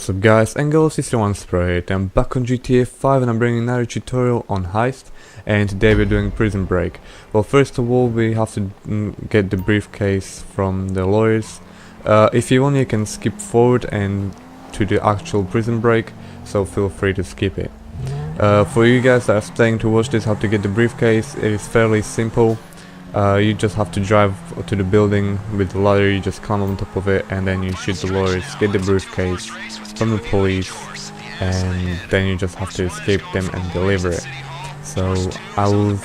What's up guys, Angelo61 I'm back on GTA 5 and I'm bringing another tutorial on Heist, and today we're doing Prison Break. Well, first of all we have to get the briefcase from the lawyers. If you want you can skip forward and to the actual Prison Break, so feel free to skip it. For you guys that are staying to watch this how to get the briefcase, it is fairly simple. You just have to drive to the building with the ladder, you just climb on top of it and then you shoot the lawyers, get the briefcase from the police, and then you just have to escape them and deliver it. So I will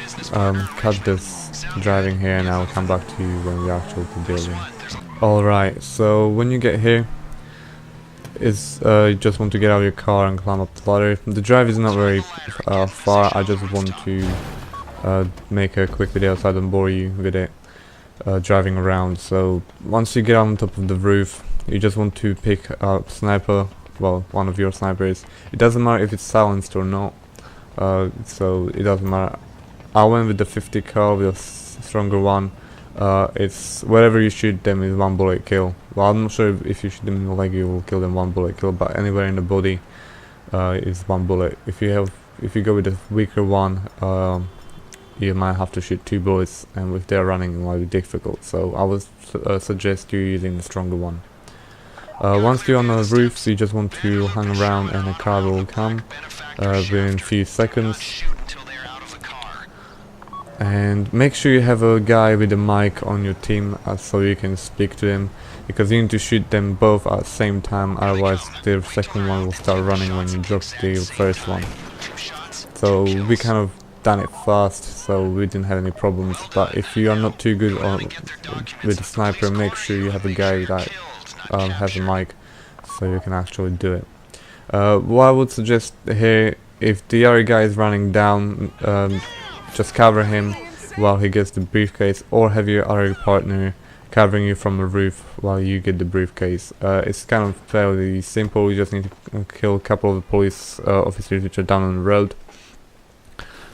cut this driving here and I will come back to you when we actually to the building. Alright, so when you get here, you just want to get out of your car and climb up the ladder. The drive is not very far, I just want to make a quick video so I don't bore you with it driving around. So once you get on top of the roof, you just want to pick up sniper, well, one of your snipers. It doesn't matter if it's silenced or not, so it doesn't matter. I went with the 50 cal, with a stronger one. It's wherever you shoot them is one bullet kill. Well, I'm not sure if you shoot them in the leg you will kill them one bullet kill, but anywhere in the body is one bullet. If you go with the weaker one, you might have to shoot 2 bullets, and if they're running it might be difficult, so I would suggest you using the stronger one. Once you're on the roof, you just want to hang around and a car will come within a few seconds. And make sure you have a guy with a mic on your team so you can speak to him, because you need to shoot them both at the same time, otherwise the second one will start running when you drop the first one. So we kind of done it fast, so we didn't have any problems. But if you are not too good with the sniper, make sure you have a guy that has a mic so you can actually do it. What I would suggest here, if the other guy is running down, just cover him while he gets the briefcase, or have your other partner covering you from the roof while you get the briefcase. It's kind of fairly simple. You just need to kill a couple of the police officers which are down on the road.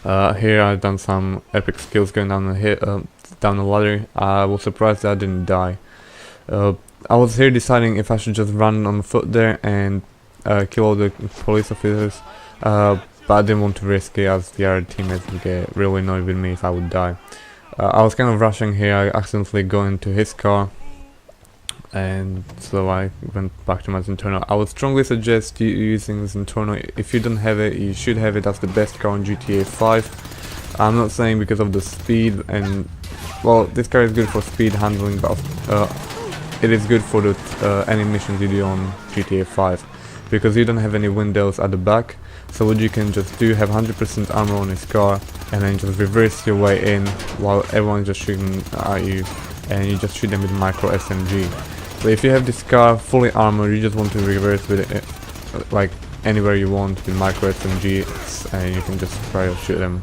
Here I've done some epic skills going down the ladder. I was surprised that I didn't die. I was here deciding if I should just run on foot there and kill all the police officers, but I didn't want to risk it as the other teammates would get really annoyed with me if I would die. I was kind of rushing here. I accidentally got into his car, and so I went back to my Zentorno. I would strongly suggest you using Zentorno. If you don't have it, you should have it. That's the best car on GTA 5. I'm not saying because of the speed, and well, this car is good for speed handling, but it is good for the any missions you do on GTA 5, because you don't have any windows at the back. So what you can just do, have 100% armor on his car and then just reverse your way in while everyone's just shooting at you, and you just shoot them with micro SMG. So if you have this car fully armored, you just want to reverse with it like anywhere you want with micro SMG, and you can just try to shoot them.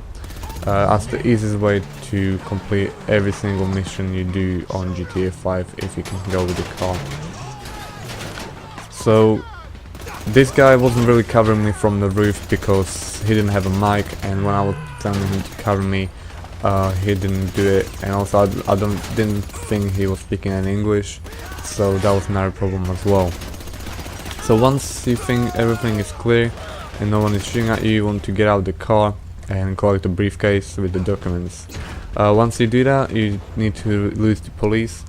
That's the easiest way to complete every single mission you do on GTA 5 if you can go with the car. So this guy wasn't really covering me from the roof because he didn't have a mic, and when I was telling him to cover me, he didn't do it, and also I didn't think he was speaking any English, so that was another problem as well. So once you think everything is clear and no one is shooting at you, you want to get out of the car and collect the briefcase with the documents. Once you do that, you need to lose the police.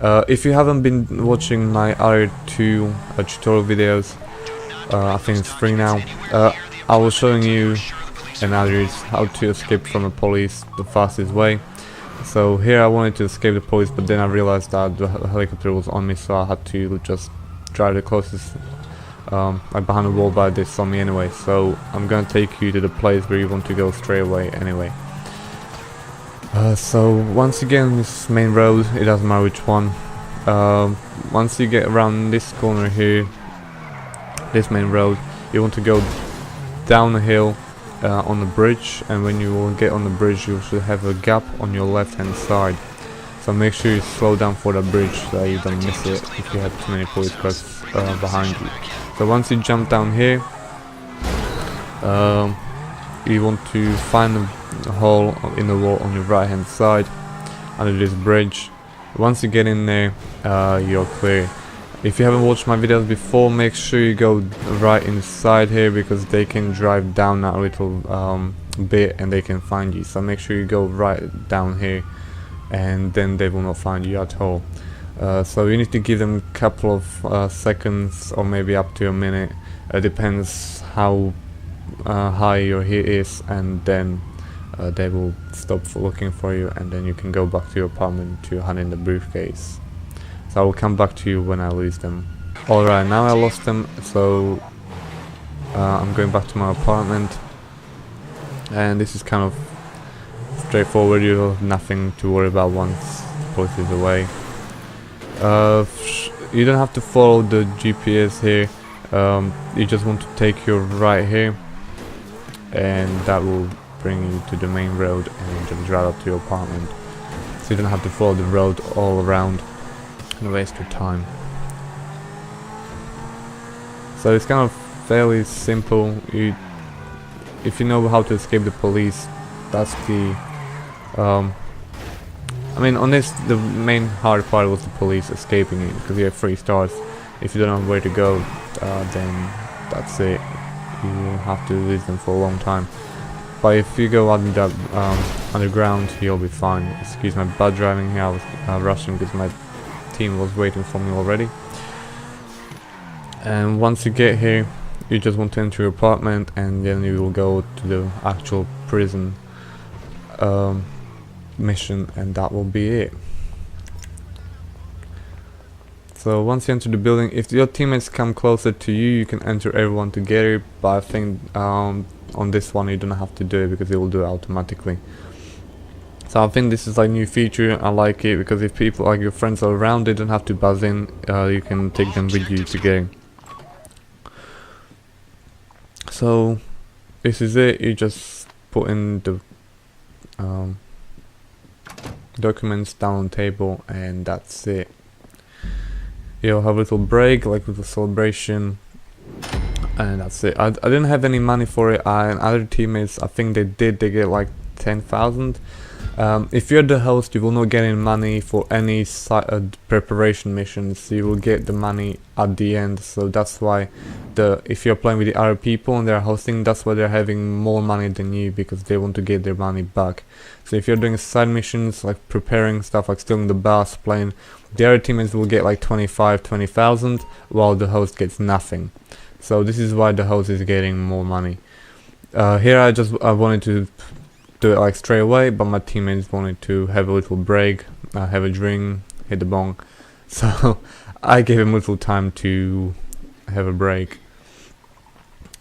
If you haven't been watching my other 2 tutorial videos, I think it's 3 now, I was showing you and others how to escape from the police the fastest way. So here I wanted to escape the police, but then I realized that the helicopter was on me, so I had to just drive the closest like behind the wall, but they saw me anyway. So I'm gonna take you to the place where you want to go straight away anyway. So once you get on this main road, it doesn't matter which one, once you get around this corner here, this main road, you want to go down the hill on the bridge, and when you will get on the bridge you should have a gap on your left hand side, so make sure you slow down for the bridge so you don't miss it if you have too many police cars behind you. So once you jump down here, you want to find a hole in the wall on your right hand side under this bridge. Once you get in there, you're clear. If you haven't watched my videos before, make sure you go right inside here, because they can drive down that little bit and they can find you. So make sure you go right down here, and then they will not find you at all. So you need to give them a couple of seconds, or maybe up to a minute. Depends how high your hit is, and then they will stop looking for you, and then you can go back to your apartment to hand in the briefcase. So I will come back to you when I lose them. Alright, now I lost them, so I'm going back to my apartment, and this is kind of straightforward. You have nothing to worry about once the police is away. You don't have to follow the GPS here. You just want to take your right here, and that will bring you to the main road, and just drive up to your apartment. So you don't have to follow the road all around and waste your time. So it's kind of fairly simple. If you know how to escape the police, that's the I mean, on this, the main hard part was the police escaping it, because you have 3 stars. If you don't know where to go, then that's it. You will have to lose them for a long time. But if you go underground, you'll be fine. Excuse my bad driving here, I was rushing because my team was waiting for me already. And once you get here, you just want to enter your apartment, and then you will go to the actual prison mission, and that will be it. So once you enter the building, if your teammates come closer to you, you can enter everyone together, but I think on this one you don't have to do it, because it will do it automatically. So I think this is like a new feature. I like it, because if people, like your friends, are around, they don't have to buzz in. You can take them with you together. So this is it. You just put in the documents down on the table, and that's it. You'll have a little break, like a little celebration, and that's it. I didn't have any money for it, and other teammates, I think they get like 10,000. If you're the host, you will not get any money for any preparation missions. You will get the money at the end. So that's why if you're playing with the other people and they're hosting, that's why they're having more money than you, because they want to get their money back. So if you're doing side missions like preparing stuff, like stealing the bus, playing, the other teammates will get like 20,000, while the host gets nothing. So this is why the host is getting more money. Here I wanted to do it like straight away, but my teammates wanted to have a little break, have a drink, hit the bong. So I gave him a little time to have a break.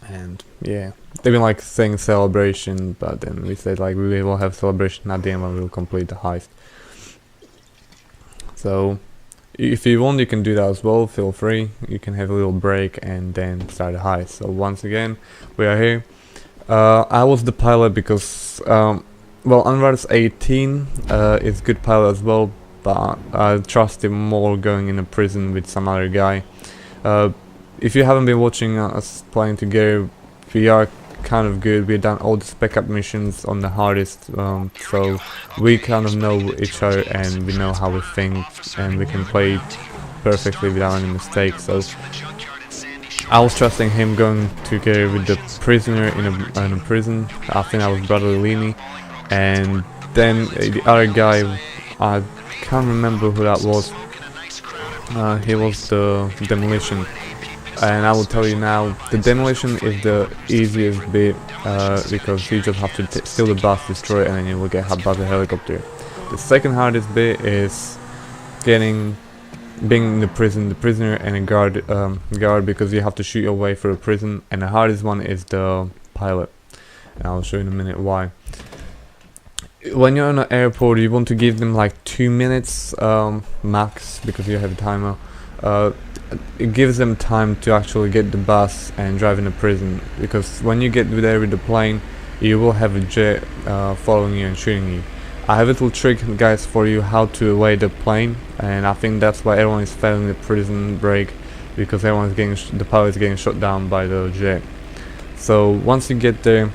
And yeah, they've been like saying celebration, but then we said like we will have celebration at the end when we will complete the heist. So if you want, you can do that as well, feel free. You can have a little break and then start the heist. So once again, we are here. I was the pilot because, well, Anwar's 18 is good pilot as well, but I trust him more going in a prison with some other guy. If you haven't been watching us playing together, we are kind of good. We've done all the spec up missions on the hardest, so we kind of know each other and we know how we think, and we can play perfectly without any mistakes. So I was trusting him going together with the prisoner in a prison. I think that was Brother Lini, and then the other guy, I can't remember who that was. He was the demolition, and I will tell you now, the demolition is the easiest bit, because you just have to steal the bus, destroy it, and then you will get hit by the helicopter. The second hardest bit is being in the prison, the prisoner and a guard, because you have to shoot your way through a prison, and the hardest one is the pilot, and I'll show you in a minute why. When you're on an airport, you want to give them like 2 minutes max, because you have a timer. It gives them time to actually get the bus and drive in the prison, because when you get there with the plane, you will have a jet following you and shooting you. I have a little trick, guys, for you how to evade the plane, and I think that's why everyone is failing the prison break, because everyone's the pilot is getting shot down by the jet. So once you get there,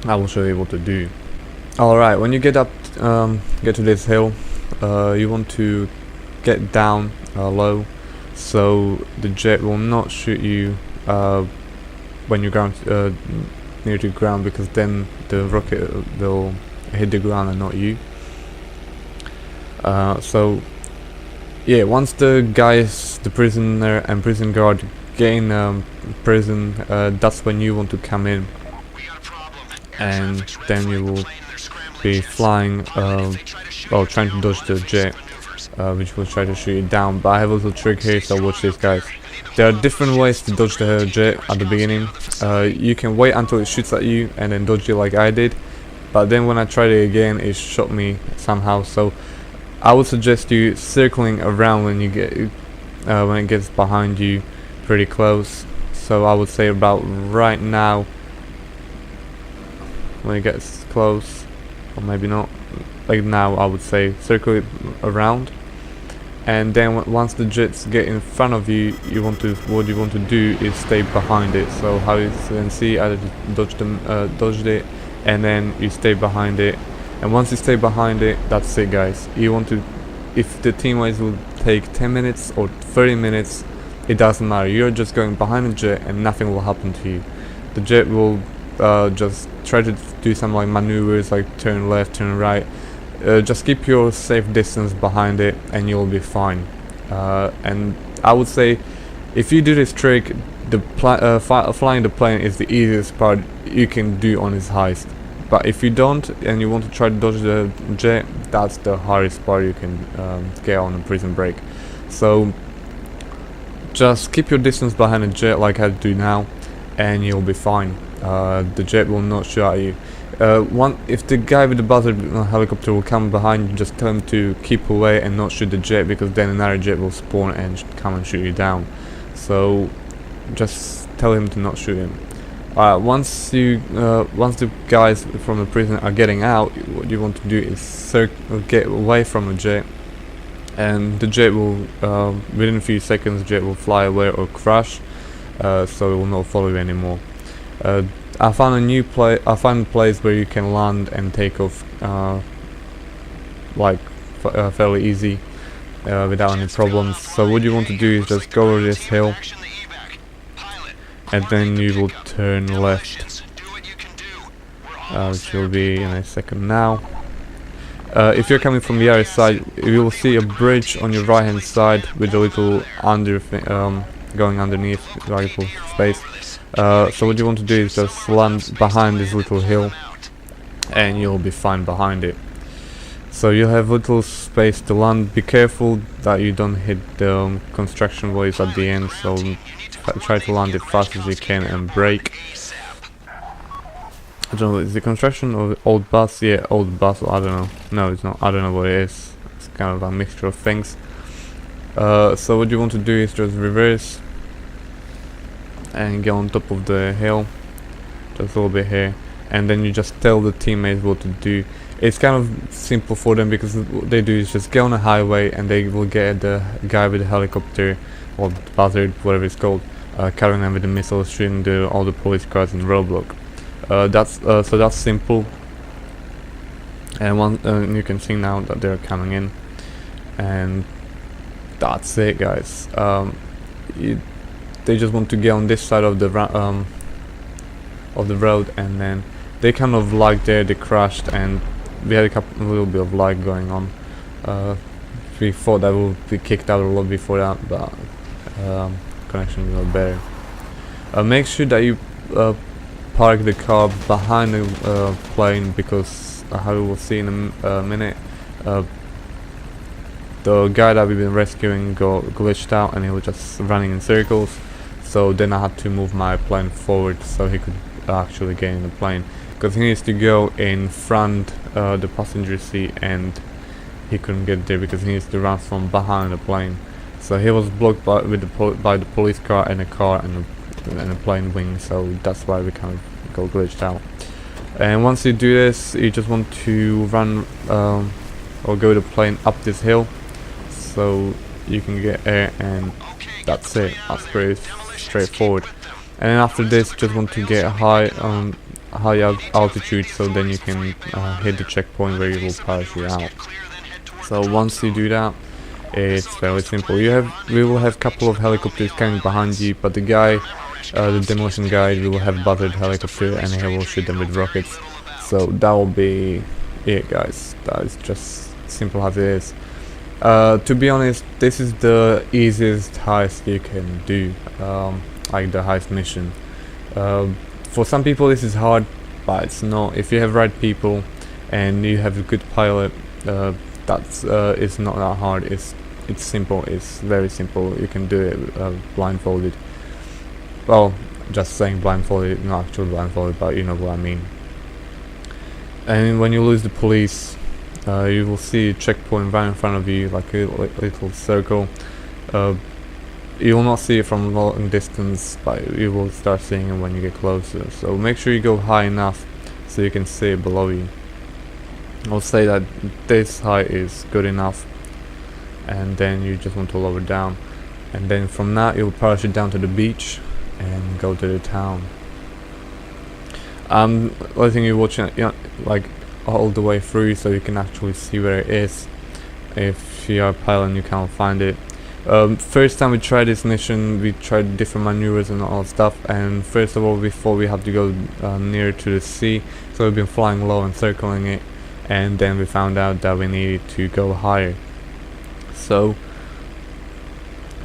I will show you what to do. Alright, when you get up, get to this hill, you want to get down low, so the jet will not shoot you when you're ground near the ground, because then the rocket will hit the ground and not you. So yeah, once the guys, the prisoner and prison guard gain prison, that's when you want to come in, and then you will be flying, well, trying to dodge the jet, which will try to shoot you down. But I have a little trick here, so watch this, guys. There are different ways to dodge the jet at the beginning. You can wait until it shoots at you and then dodge it like I did, but then when I tried it again, it shot me somehow. So I would suggest you circling around when you get when it gets behind you pretty close. So I would say about right now, when it gets close, or maybe not, like now, I would say circle it around, and then once the jets get in front of you, what you want to do is stay behind it. So how you can see, I just dodged it, and then you stay behind it. And once you stay behind it, that's it, guys. You want to, if the teammates will take 10 minutes or 30 minutes, it doesn't matter. You're just going behind the jet and nothing will happen to you. The jet will just try to do some like maneuvers, like turn left, turn right. Just keep your safe distance behind it and you'll be fine. And I would say, if you do this trick, the flying the plane is the easiest part you can do on this heist. But if you don't, and you want to try to dodge the jet, that's the hardest part you can get on a prison break. So just keep your distance behind the jet like I do now, and you'll be fine. The jet will not shoot at you. If the guy with the buzzard helicopter will come behind you, just tell him to keep away and not shoot the jet, because then another jet will spawn and come and shoot you down. So just tell him to not shoot him. Once the guys from the prison are getting out, what you want to do is get away from the jet, and the jet will, within a few seconds, the jet will fly away or crash, so it will not follow you anymore. I found a place where you can land and take off, fairly easy, without any problems. So what you want to do is just go over this hill, and then you will turn left, which will be in a second now. If you're coming from the other side, you will see a bridge on your right hand side with a little going underneath, like a little space. So what you want to do is just land behind this little hill, and you'll be fine behind it. So you have little space to land. Be careful that you don't hit the construction waves at the end, so try to land it fast as you can and brake. I don't know, is it construction or old bus? Yeah, old bus, I don't know. No, it's not, I don't know what it is. It's kind of a mixture of things. So what you want to do is just reverse and get on top of the hill, just a little bit here, and then you just tell the teammates what to do. It's kind of simple for them, because what they do is just get on a highway and they will get the guy with the helicopter or the buzzard, whatever it's called, carrying them with the missiles, shooting all the police cars in roadblock. So that's simple, and you can see now that they're coming in, and that's it, guys. They just want to get on this side of the road, and then they kind of lagged there. They crashed, and we had a little bit of lag going on. We thought that we would be kicked out a lot before that, but connection was better. Make sure that you park the car behind the plane, because how we will see in a minute, the guy that we've been rescuing got glitched out and he was just running in circles. So then I had to move my plane forward so he could actually get in the plane, because he needs to go in front the passenger seat, and he couldn't get there because he needs to run from behind the plane. So he was blocked by the police car and a plane wing, so that's why we kind of got glitched out. And once you do this, you just want to run or go the plane up this hill so you can get air, and that's it. That's pretty straightforward. And then after this, just want to get high altitude, so then you can hit the checkpoint where you will parachute out. So once you do that, It's fairly simple. We will have couple of helicopters coming behind you, but the demolition guy will have buttered helicopter and he will shoot them with rockets. So that will be it, guys. That is just simple as it is. To be honest, this is the easiest heist you can do, like the heist mission. For some people this is hard, but it's not. If you have right people and you have a good pilot, it's not that hard. It's simple. It's very simple. You can do it blindfolded. Well, just saying blindfolded, not actually blindfolded, but you know what I mean. And when you lose the police, you will see a checkpoint right in front of you, like a little circle. You will not see it from a long distance, but you will start seeing it when you get closer. So make sure you go high enough so you can see it below you. I'll say that this height is good enough, and then you just want to lower down, and then from that you'll parachute down to the beach and go to the town. I'm letting you watch it, like all the way through so you can actually see where it is. If you are a pilot and you can't find it. First time we tried this mission, we tried different maneuvers and all stuff, and first of all we thought we had to go near to the sea, so we've been flying low and circling it, and then we found out that we needed to go higher. So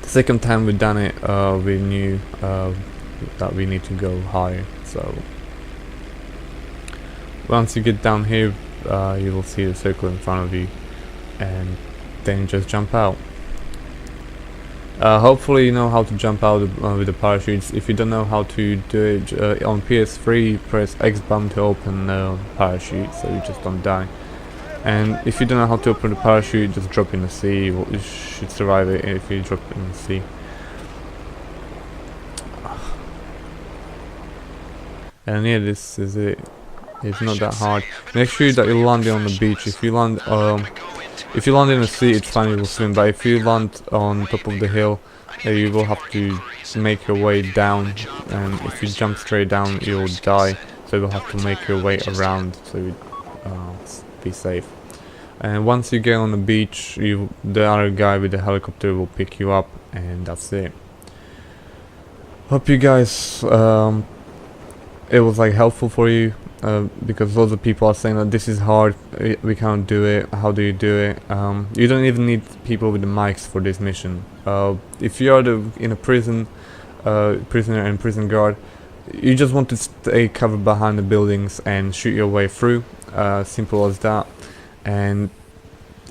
the second time we done it, we knew that we need to go higher. So once you get down here, you will see the circle in front of you, and then just jump out. Hopefully you know how to jump out with the parachutes. If you don't know how to do it, on PS3 press X button to open the parachute so you just don't die. And if you don't know how to open the parachute, just drop in the sea. You should survive it if you drop in the sea. And yeah, this is it. It's not that hard. Make sure that you land on the beach. If you land in the sea, it's fine, you will swim. But if you land on top of the hill, you will have to make your way down. And if you jump straight down, you will die. So you will have to make your way around so you be safe. And once you get on the beach, the other guy with the helicopter will pick you up, and that's it. Hope you guys it was like helpful for you. Because lots of people are saying that this is hard, we can't do it, how do you do it? You don't even need people with the mics for this mission. If you are in a prisoner and prison guard, you just want to stay covered behind the buildings and shoot your way through, simple as that. And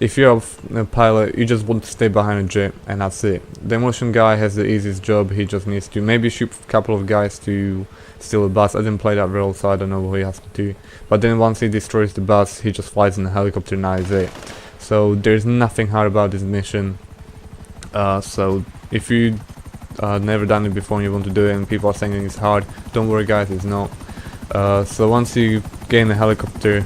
if you're a pilot, you just want to stay behind a jet, and that's it. The demolition guy has the easiest job. He just needs to maybe shoot a couple of guys to steal a bus. I didn't play that role, so I don't know what he has to do. But then once he destroys the bus, he just flies in a helicopter, and that is it. So there's nothing hard about this mission. So if you never done it before and you want to do it and people are saying it's hard, don't worry guys, it's not. So once you get in a helicopter,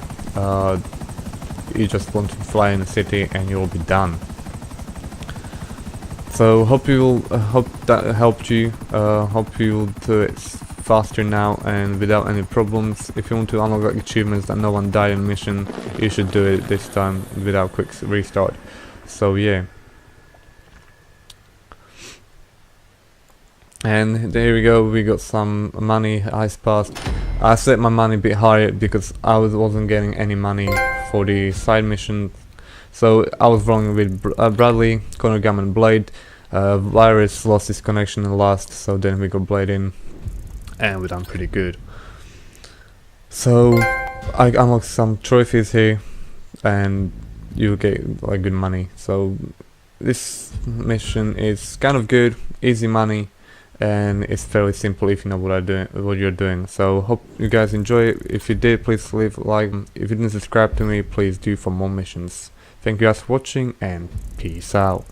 you just want to fly in the city and you'll be done. So hope that helped you. Hope you'll do it faster now and without any problems. If you want to unlock achievements that no one died in mission, you should do it this time without quick restart. So yeah. And there we go, we got some money, heist passed. I set my money a bit higher because I wasn't getting any money for the side mission. So I was rolling with Bradley, Connor Gammon, Blade. Virus lost his connection in last, so then we got Blade in, and we done pretty good. So I unlocked some trophies here, and you get like good money. So this mission is kind of good, easy money, and it's fairly simple if you know what you're doing. So hope you guys enjoy it. If you did, please leave a like. If you didn't subscribe to me, please do for more missions. Thank you guys for watching, and peace out.